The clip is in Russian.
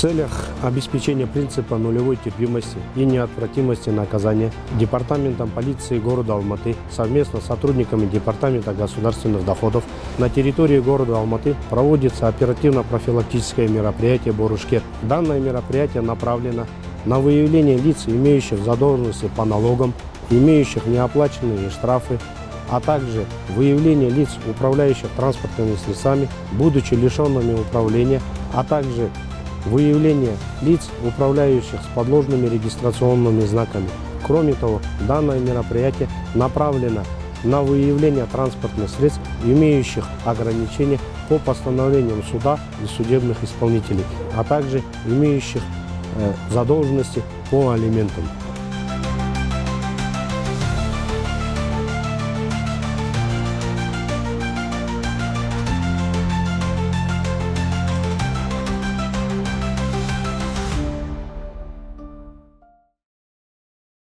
целях обеспечения принципа нулевой терпимости и неотвратимости наказания Департаментом полиции города Алматы совместно с сотрудниками Департамента государственных доходов на территории города Алматы проводится оперативно-профилактическое мероприятие «Борушкер». Данное мероприятие направлено на выявление лиц, имеющих задолженности по налогам, имеющих неоплаченные штрафы, а также выявление лиц, управляющих транспортными средствами, будучи лишенными управления, а также выявление лиц, управляющих с подложными регистрационными знаками. Кроме того, данное мероприятие направлено на выявление транспортных средств, имеющих ограничения по постановлениям суда и судебных исполнителей, а также имеющих задолженности по алиментам.